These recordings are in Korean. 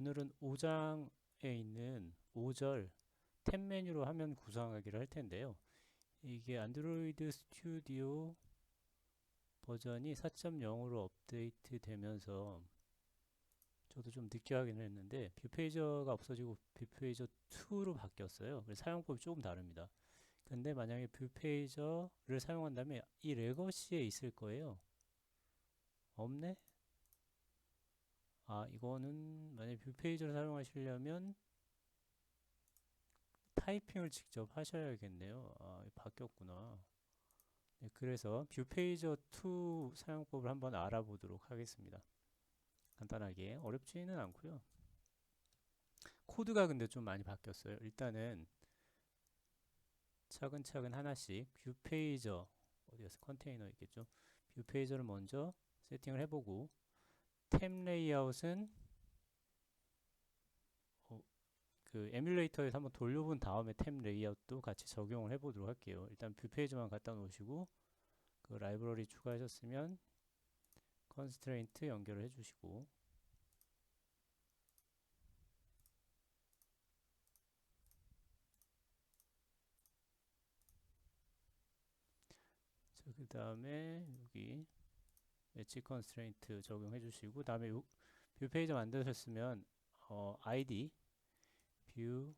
오늘은 5장에 있는 5절 탭 메뉴로 화면 구성하기를 할 텐데요. 이게 안드로이드 스튜디오 버전이 4.0으로 업데이트 되면서 저도 좀 늦게 하긴 했는데 뷰페이저가 없어지고 뷰페이저 2로 바뀌었어요. 그래서 사용법이 조금 다릅니다. 근데 만약에 뷰페이저를 사용한다면 이 레거시에 있을 거예요. 없네? 이거는 만약에 뷰페이저를 사용하시려면 타이핑을 직접 하셔야겠네요. 바뀌었구나. 네, 그래서 뷰페이저 2 사용법을 한번 알아보도록 하겠습니다. 간단하게 어렵지는 않고요. 코드가 근데 좀 많이 바뀌었어요. 일단은 차근차근 하나씩 뷰페이저 어디였어? 컨테이너 있겠죠? 뷰페이저를 먼저 세팅을 해보고 템 레이아웃은 그 에뮬레이터에서 한번 돌려본 다음에 템 레이아웃도 같이 적용을 해보도록 할게요. 일단 뷰페이저만 갖다 놓으시고 그 라이브러리 추가하셨으면 컨스트레인트 연결을 해주시고 그 다음에 여기 엣지 컨스트레인트 적용해 주시고 다음에 뷰 페이지 만드셨으면 id 뷰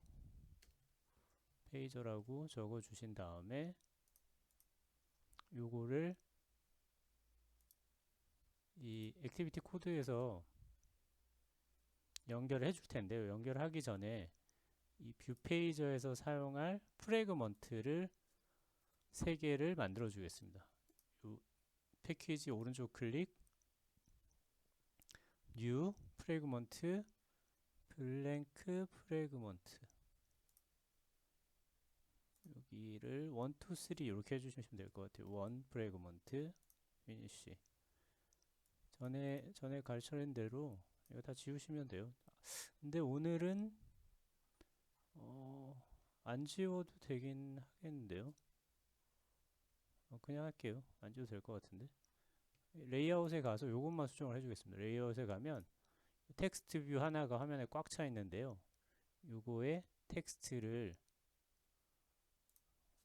페이저라고 적어 주신 다음에 요거를 이 액티비티 코드에서 연결해 줄 텐데요. 연결하기 전에 이 뷰 페이저에서 사용할 프래그먼트를 3개를 만들어 주겠습니다. 요 패키지 오른쪽 클릭 뉴 프래그먼트 블랭크 프래그먼트 여기를 1, 2, 3 이렇게 해주시면 될 것 같아요. 1 프래그먼트 피니쉬 전에 가르쳐낸 대로 이거 다 지우시면 돼요. 근데 오늘은 안 지워도 되긴 하겠는데요. 그냥 할게요. 안 지워도 될 것 같은데. 레이아웃에 가서 이것만 수정을 해주겠습니다. 레이아웃에 가면 텍스트 뷰 하나가 화면에 꽉 차 있는데요. 요거에 텍스트를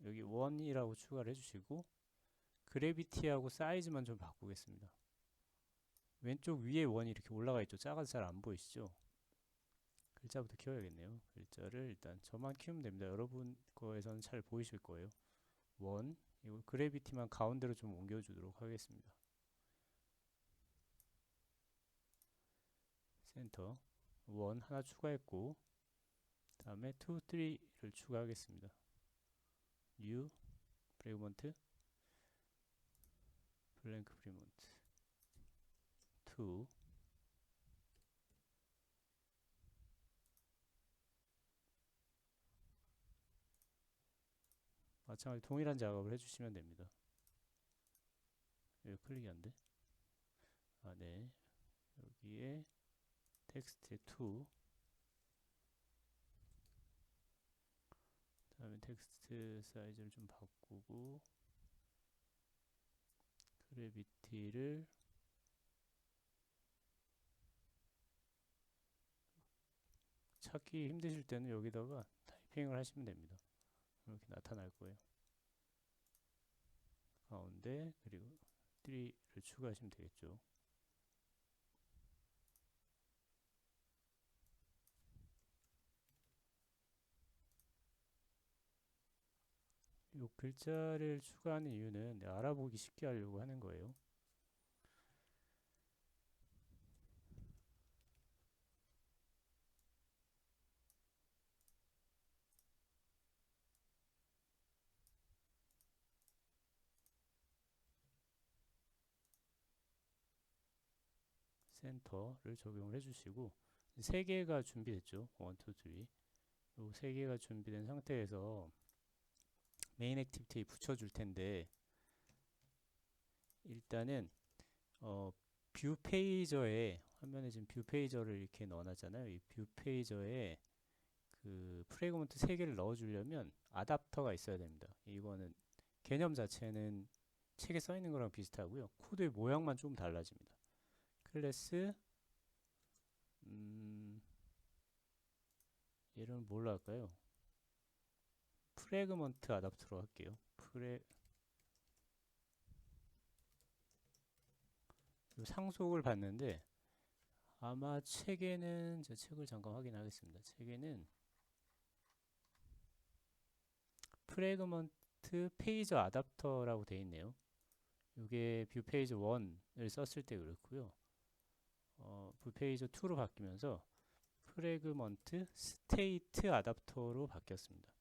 여기 1이라고 추가를 해주시고 그래비티하고 사이즈만 좀 바꾸겠습니다. 왼쪽 위에 원이 이렇게 올라가 있죠. 작아서 잘 안 보이시죠? 글자부터 키워야겠네요. 글자를 일단 저만 키우면 됩니다. 여러분 거에서는 잘 보이실 거예요. 원, 이거 그래비티만 가운데로 좀 옮겨주도록 하겠습니다. 센터, 원 하나 추가했고, 다음에 2, 3를 추가하겠습니다. 뉴, 프레그먼트, 블랭크 프레그먼트, 2, 마찬가지로 동일한 작업을 해주시면 됩니다. 여기 클릭이 안 돼? 네. 여기에 텍스트 2, 다음에 텍스트 사이즈를 좀 바꾸고, 그래비티를 찾기 힘드실 때는 여기다가 타이핑을 하시면 됩니다. 이렇게 나타날 거예요. 가운데 그리고 3를 추가하시면 되겠죠. 이 글자를 추가하는 이유는 알아보기 쉽게 하려고 하는 거예요. 센터를 적용을 해주시고 3개가 준비됐죠. 1, 2, 3. 이 3개가 준비된 상태에서 메인 액티비티에 붙여줄 텐데 일단은 뷰 페이저에 화면에 지금 뷰 페이저를 이렇게 넣어놨잖아요. 이 뷰 페이저에 그 프래그먼트 3개를 넣어주려면 아답터가 있어야 됩니다. 이거는 개념 자체는 책에 써 있는 거랑 비슷하고요. 코드의 모양만 좀 달라집니다. 클래스 얘는 뭘로 할까요? 프래그먼트 아답터로 할게요. 상속을 받는데 아마 책에는 제 책을 잠깐 확인하겠습니다. 책에는 프래그먼트 페이저 아답터라고 되어 있네요. 이게 뷰 페이저 1을 썼을 때 그렇고요. 뷰 페이저 2로 바뀌면서 프래그먼트 스테이트 아답터로 바뀌었습니다.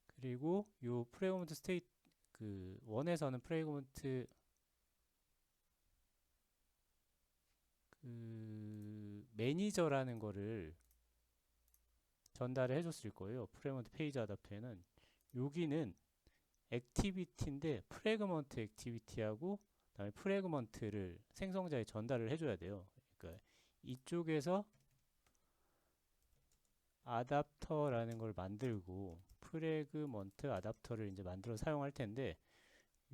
그리고 요 프래그먼트 스테이트 그 1에서는 프래그먼트 그 매니저라는 거를 전달을 해줬을 거예요. 프래그먼트 페이지 아답터에는 여기는 액티비티인데 프래그먼트 액티비티하고 그다음에 프래그먼트를 생성자에 전달을 해줘야 돼요. 그러니까 이쪽에서 아답터라는 걸 만들고 프래그먼트 아답터를 이제 만들어 사용할 텐데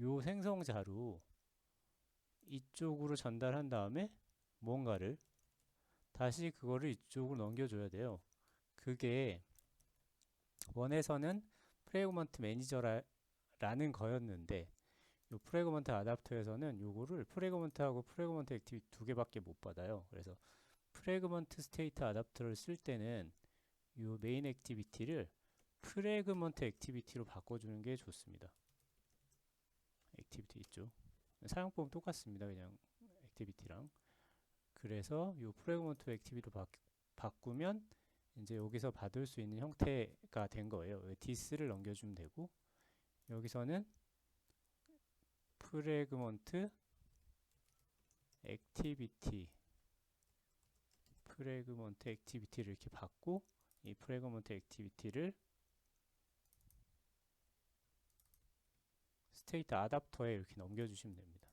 요 생성자로 이쪽으로 전달한 다음에 뭔가를 다시 그거를 이쪽으로 넘겨줘야 돼요. 그게 원에서는 프래그먼트 매니저라는 거였는데 요 프래그먼트 아답터에서는 요거를 프래그먼트하고 프래그먼트 액티비티 두 개밖에 못 받아요. 그래서 프래그먼트 스테이트 아답터를 쓸 때는 요 메인 액티비티를 프래그먼트 액티비티로 바꿔주는 게 좋습니다. 액티비티 있죠. 사용법은 똑같습니다. 그냥 액티비티랑. 그래서 요 프래그먼트 액티비티로 바꾸면 이제 여기서 받을 수 있는 형태가 된 거예요. this를 넘겨주면 되고 여기서는 프래그먼트 액티비티를 이렇게 받고 이 프래그먼트 액티비티를 스테이트 아답터에 이렇게 넘겨주시면 됩니다.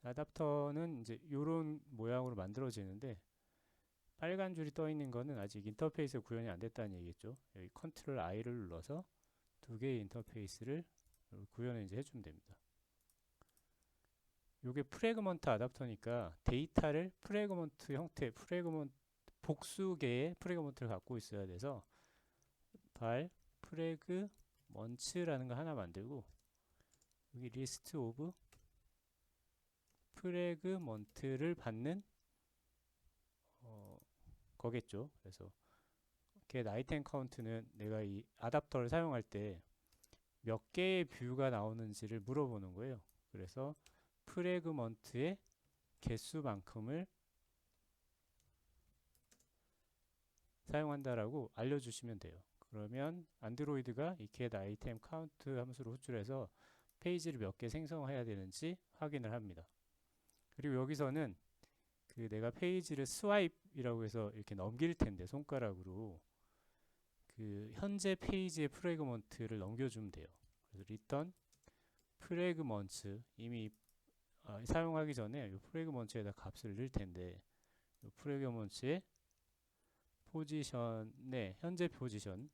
아답터는 이제 이런 모양으로 만들어지는데 빨간 줄이 떠 있는 거는 아직 인터페이스 구현이 안 됐다는 얘기겠죠. 여기 컨트롤 I를 눌러서 두 개의 인터페이스를 구현을 이제 해주면 됩니다. 요게 프래그먼트 아답터니까 데이터를 프래그먼트 형태, 복수 개의 프래그먼트를 갖고 있어야 돼서 프래그먼츠라는 거 하나 만들고 여기 리스트 오브 프래그먼트를 받는 거겠죠. 그래서 get 아이템 카운트는 내가 이 아답터를 사용할 때 몇 개의 뷰가 나오는지를 물어보는 거예요. 그래서 프래그먼트의 개수만큼을 사용한다라고 알려주시면 돼요. 그러면 안드로이드가 이 get 아이템 카운트 함수로 호출해서 페이지를 몇 개 생성해야 되는지 확인을 합니다. 그리고 여기서는 그 내가 페이지를 스와이프이라고 해서 이렇게 넘길 텐데 손가락으로 그 현재 페이지의 프래그먼트를 넘겨주면 돼요. 그래서 return 프래그먼트 이미 사용하기 전에 이 프래그먼트에다 값을 넣을 텐데 이 프래그먼트의 포지션에 현재 포지션에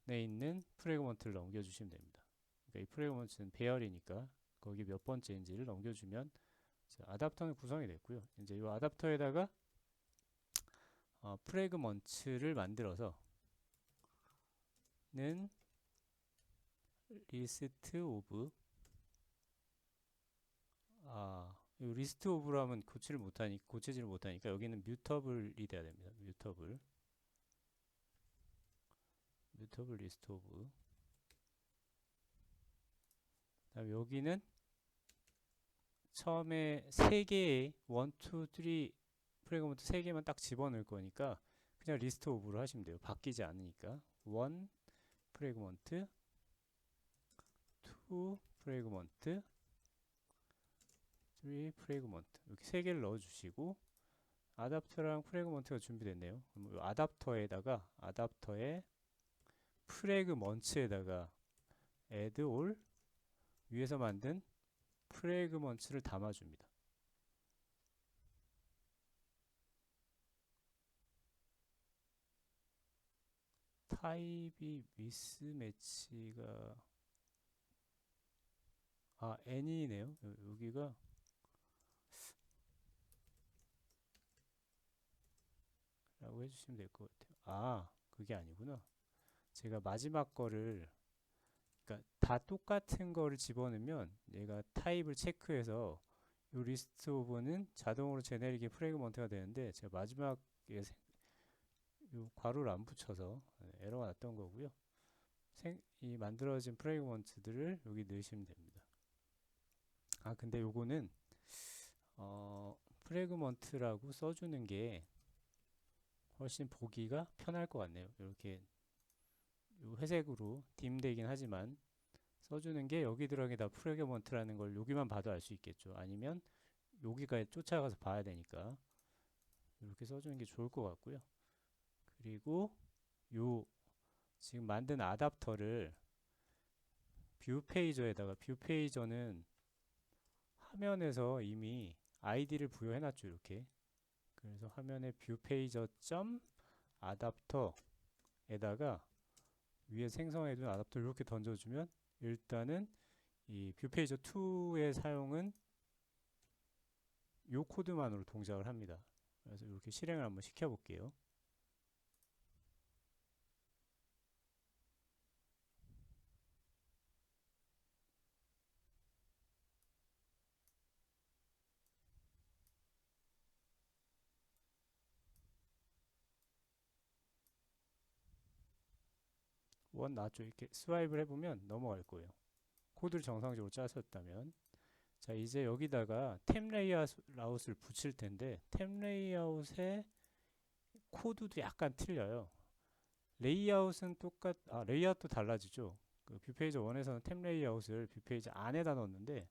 있는 프래그먼트를 넘겨주시면 됩니다. 그러니까 이 프래그먼트는 배열이니까 거기 몇 번째인지를 넘겨주면 아답터는 구성이 됐고요. 이제 이 아답터에다가 프래그먼트를 만들어서 는 리스트 오브 이 리스트 오브로 하면 고치지를 못하니까 여기는 뮤터블이 돼야 됩니다. 뮤터블 리스트 오브 그다음 여기는 처음에 3개의 1, 2, 3 프래그먼트 3개만 딱 집어넣을 거니까 그냥 리스트 오브로 하시면 돼요. 바뀌지 않으니까 1 프래그먼트 2 프래그먼트 3 프래그먼트 이렇게 3개를 넣어주시고 아답터랑 프래그먼트가 준비됐네요. 그럼 아답터에 프래그먼트에다가 add all 위에서 만든 프래그먼트를 담아줍니다. 타입이 미스매치가 n이네요. 여기가 해주시면 될 것 같아요. 아, 그게 아니구나. 제가 마지막 거를, 그러니까 다 똑같은 거를 집어넣으면 얘가 타입을 체크해서 이 리스트 오브는 자동으로 제네릭의 프래그먼트가 되는데, 제가 마지막에 이 괄호를 안 붙여서 에러가 났던 거고요. 이 만들어진 프래그먼트들을 여기 넣으시면 됩니다. 아, 근데 요거는 프래그먼트라고 써주는 게 훨씬 보기가 편할 것 같네요. 이렇게 회색으로 딤되긴 하지만 써주는 게 여기 들어가게 다 프래그먼트라는 걸 여기만 봐도 알 수 있겠죠. 아니면 여기까지 쫓아가서 봐야 되니까 이렇게 써주는 게 좋을 것 같고요. 그리고 요 지금 만든 아답터를 뷰 페이저에다가, 뷰 페이저는 화면에서 이미 아이디를 부여해 놨죠. 이렇게. 그래서 화면에 뷰 페이저 점 아답터에다가 위에 생성해둔 아답터를 이렇게 던져주면 일단은 이 뷰페이저 2의 사용은 요 코드만으로 동작을 합니다. 그래서 이렇게 실행을 한번 시켜볼게요. 원 나왔죠. 이렇게 스와이프를 해보면 넘어갈 거예요. 코드를 정상적으로 짜셨다면. 자, 이제 여기다가 템 레이아웃을 붙일 텐데, 템 레이아웃의 코드도 약간 틀려요. 레이아웃은 레이아웃도 달라지죠. 그 뷰페이저 1에서는 템 레이아웃을 뷰페이저 안에다 넣었는데,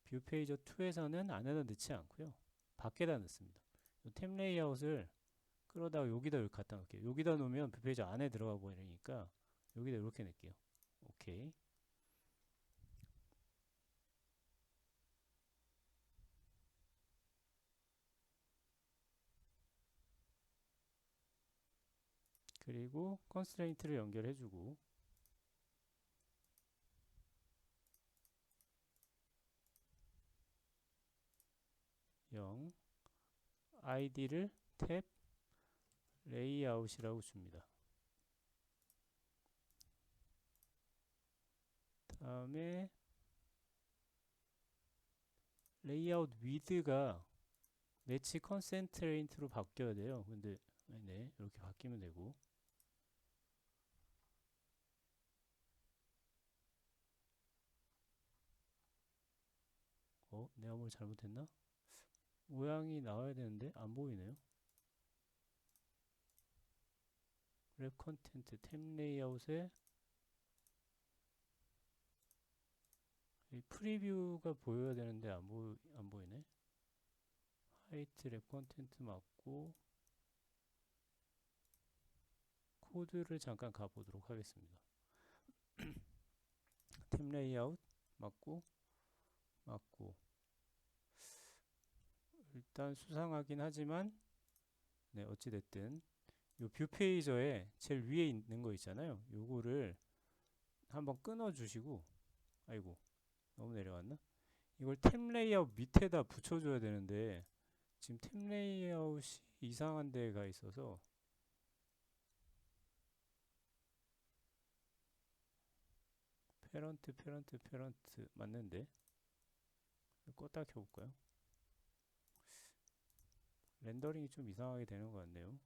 뷰페이저 2에서는 안에다 넣지 않고요. 밖에다 넣습니다. 템 레이아웃을 끌어다가 여기다 이렇게 갖다 놓을게요. 여기다 놓으면 뷰페이저 안에 들어가 버리니까 여기다 이렇게 넣을게요. 오케이. 그리고 컨스트레인트를 연결해주고 0 id를 탭 레이아웃이라고 줍니다. 다음에 레이아웃 위드가 매치 컨센트레인트로 바뀌어야 돼요. 근데 네, 이렇게 바뀌면 되고 내가 뭘 잘못했나? 모양이 나와야 되는데 안 보이네요. 랩 컨텐트 템 레이아웃에 이 프리뷰가 보여야 되는데 안 보이네. 하이트 랩 컨텐트 맞고 코드를 잠깐 가보도록 하겠습니다. 템 레이아웃 맞고 일단 수상하긴 하지만 네, 어찌됐든 요 뷰 페이저에 제일 위에 있는 거 있잖아요. 요거를 한번 끊어 주시고 아이고 너무 내려갔나? 이걸 템 레이아웃 밑에다 붙여줘야 되는데 지금 템 레이아웃이 이상한 데가 있어서 페런트 맞는데 껐다 켜볼까요? 렌더링이 좀 이상하게 되는 것 같네요.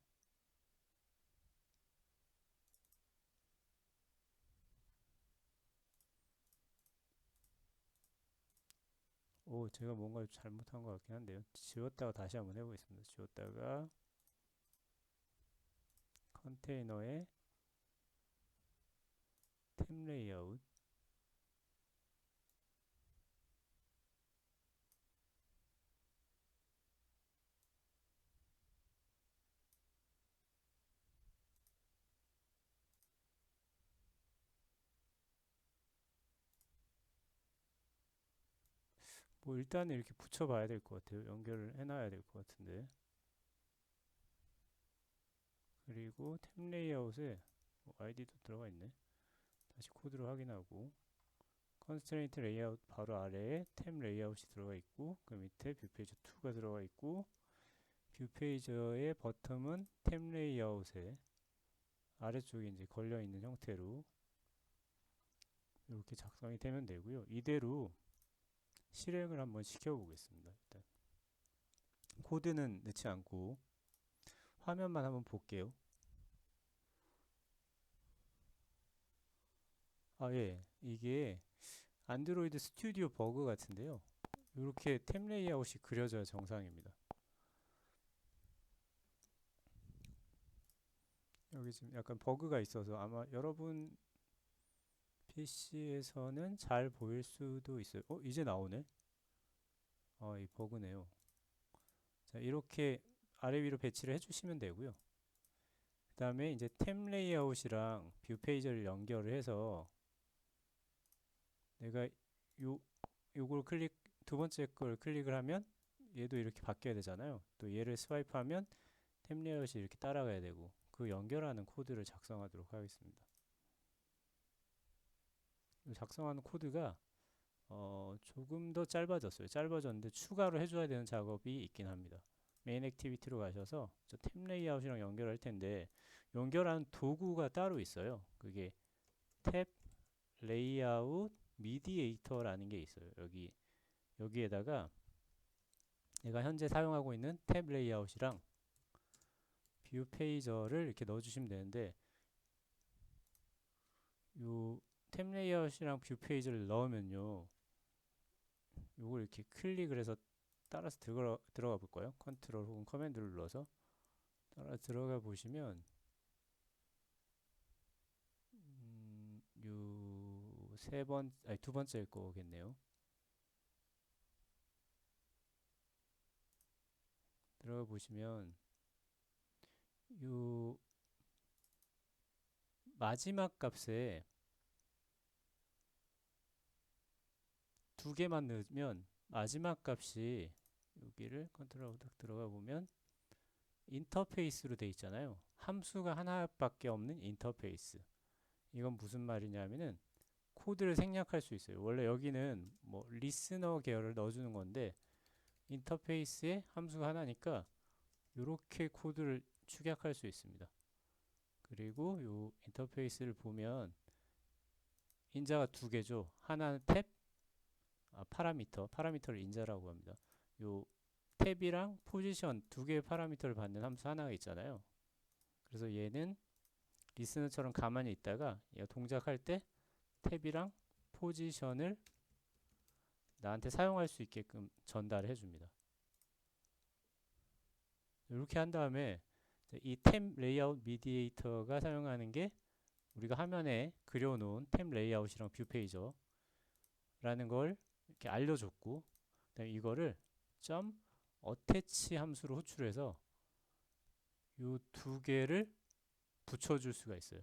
제가 뭔가 잘못한 것 같긴 한데요. 지웠다가 다시 한번 해보겠습니다. 지웠다가 컨테이너에 템 레이아웃 뭐 일단은 이렇게 붙여봐야 될 것 같아요. 연결을 해놔야 될 것 같은데. 그리고 템 레이아웃에 아이디도 들어가 있네. 다시 코드로 확인하고 컨스트레인트 레이아웃 바로 아래에 템 레이아웃이 들어가 있고 그 밑에 뷰페이지 2가 들어가 있고 뷰 페이저의 버텀은 탭 레이아웃에 아래쪽에 이제 걸려 있는 형태로 이렇게 작성이 되면 되고요. 이대로 실행을 한번 시켜 보겠습니다. 일단 코드는 넣지 않고 화면만 한번 볼게요. 예. 이게 안드로이드 스튜디오 버그 같은데요. 이렇게 탭 레이아웃이 그려져야 정상입니다. 여기 지금 약간 버그가 있어서 아마 여러분 PC에서는 잘 보일 수도 있어요. 이제 나오네. 이 버그네요. 자, 이렇게 아래 위로 배치를 해주시면 되고요. 그 다음에 이제 템 레이아웃이랑 뷰 페이지를 연결을 해서 내가 요걸 두 번째 걸 클릭을 하면 얘도 이렇게 바뀌어야 되잖아요. 또 얘를 스와이프하면 템 레이아웃이 이렇게 따라가야 되고 그 연결하는 코드를 작성하도록 하겠습니다. 작성하는 코드가 조금 더 짧아졌어요. 짧아졌는데 추가로 해줘야 되는 작업이 있긴 합니다. 메인 액티비티로 가셔서 저 탭 레이아웃이랑 연결할 텐데 연결하는 도구가 따로 있어요. 그게 탭 레이아웃 미디에이터라는 게 있어요. 여기에다가 내가 현재 사용하고 있는 탭 레이아웃이랑 뷰 페이저를 이렇게 넣어주시면 되는데 요 탭 레이아웃이랑 뷰 페이지를 넣으면요 요걸 이렇게 클릭을 해서 따라서 들어가 볼 거예요. 컨트롤 혹은 커맨드를 눌러서 따라 들어가 보시면 두 번째일 거겠네요. 들어가 보시면 요 마지막 값에 두 개만 넣으면 마지막 값이 여기를 컨트롤 딱 들어가 보면 인터페이스로 돼 있잖아요. 함수가 하나밖에 없는 인터페이스. 이건 무슨 말이냐면은 코드를 생략할 수 있어요. 원래 여기는 뭐 리스너 계열을 넣어주는 건데 인터페이스에 함수가 하나니까 이렇게 코드를 축약할 수 있습니다. 그리고 요 인터페이스를 보면 인자가 두 개죠. 하나는 탭, 파라미터를 인자라고 합니다. 요 탭이랑 포지션 두 개의 파라미터를 받는 함수 하나가 있잖아요. 그래서 얘는 리스너처럼 가만히 있다가 얘가 동작할 때 탭이랑 포지션을 나한테 사용할 수 있게끔 전달해 줍니다. 이렇게 한 다음에 이 템 레이아웃 미디에이터가 사용하는 게 우리가 화면에 그려놓은 템 레이아웃이랑 뷰 페이저라는 걸 이렇게 알려줬고, 그다음에 이거를 점 어태치 함수로 호출해서 이 두 개를 붙여줄 수가 있어요.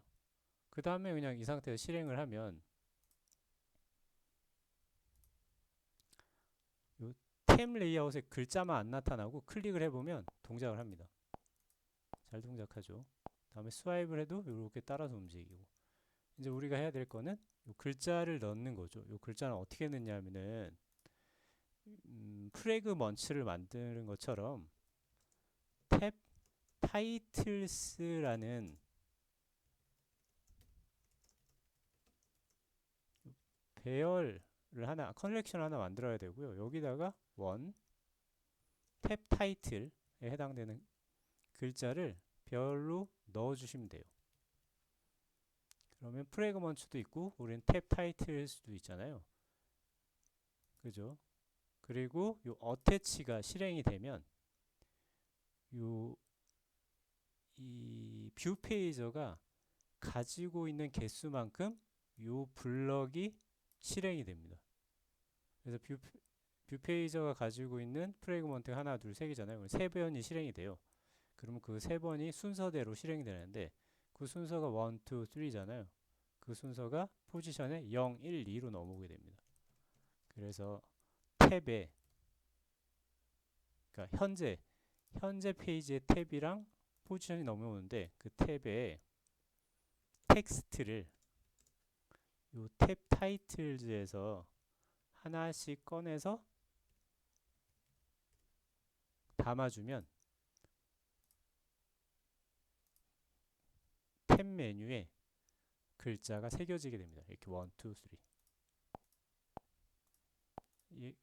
그 다음에 그냥 이 상태에서 실행을 하면 템 레이아웃에 글자만 안 나타나고 클릭을 해보면 동작을 합니다. 잘 동작하죠. 다음에 스와이프를 해도 이렇게 따라서 움직이고. 이제 우리가 해야 될 거는 요 글자를 넣는 거죠. 요 글자는 어떻게 넣냐면은 프래그먼츠를 만드는 것처럼 탭 타이틀스라는 배열을 하나 컬렉션 하나 만들어야 되고요. 여기다가 탭 타이틀에 해당되는 글자를 별로 넣어주시면 돼요. 그러면 프래그먼츠도 있고 우리는 탭 타이틀스도 있잖아요. 그죠? 그리고 요 어태치가 실행이 되면 요 이 뷰 페이저가 가지고 있는 개수만큼 요 블럭이 실행이 됩니다. 그래서 뷰 페이저가 가지고 있는 프래그먼트가 하나, 둘, 세 개잖아요. 그럼 세 번이 실행이 돼요. 그러면 그 세 번이 순서대로 실행이 되는데 그 순서가 1, 2, 3잖아요. 그 순서가 포지션에 0, 1, 2로 넘어오게 됩니다. 그래서 탭에 그러니까 현재 페이지의 탭이랑 포지션이 넘어오는데 그 탭에 텍스트를 요 탭 타이틀즈에서 하나씩 꺼내서 담아주면 탭 메뉴에 글자가 새겨지게 됩니다. 이렇게 1, 2, 3. 이,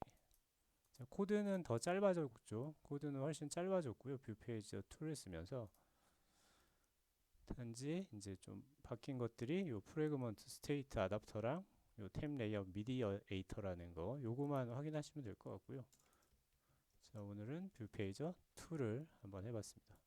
자, 코드는 더 짧아졌죠. 코드는 훨씬 짧아졌고요. 뷰 페이지 2를 쓰면서 단지 이제 좀 바뀐 것들이 요 프래그먼트 스테이트 아답터랑 요 템 레이아웃 미디에이터라는 거 요거만 확인하시면 될 것 같고요. 자, 오늘은 뷰 페이저 2를 한번 해봤습니다.